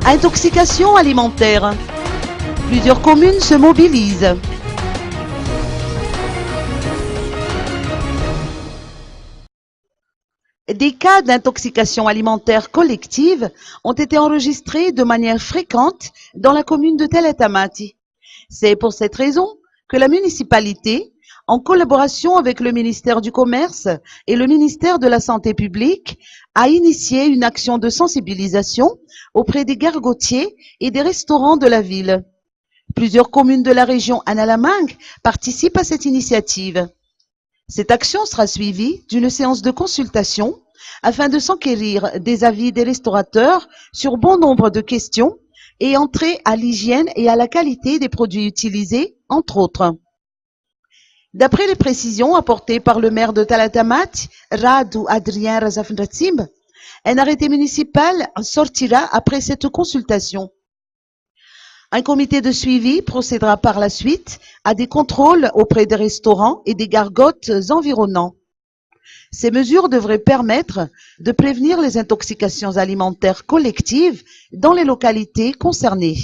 Intoxication alimentaire. Plusieurs communes se mobilisent. Des cas d'intoxication alimentaire collective ont été enregistrés de manière fréquente dans la commune de Tell El Tamati. C'est pour cette raison que la municipalité, en collaboration avec le ministère du Commerce et le ministère de la Santé publique, a initié une action de sensibilisation auprès des gargotiers et des restaurants de la ville. Plusieurs communes de la région Analamang participent à cette initiative. Cette action sera suivie d'une séance de consultation afin de s'enquérir des avis des restaurateurs sur bon nombre de questions ayant trait à l'hygiène et à la qualité des produits utilisés, entre autres. D'après les précisions apportées par le maire de Tell El Tamati, Radu Adrien Razafnratsim, un arrêté municipal sortira après cette consultation. Un comité de suivi procédera par la suite à des contrôles auprès des restaurants et des gargotes environnants. Ces mesures devraient permettre de prévenir les intoxications alimentaires collectives dans les localités concernées.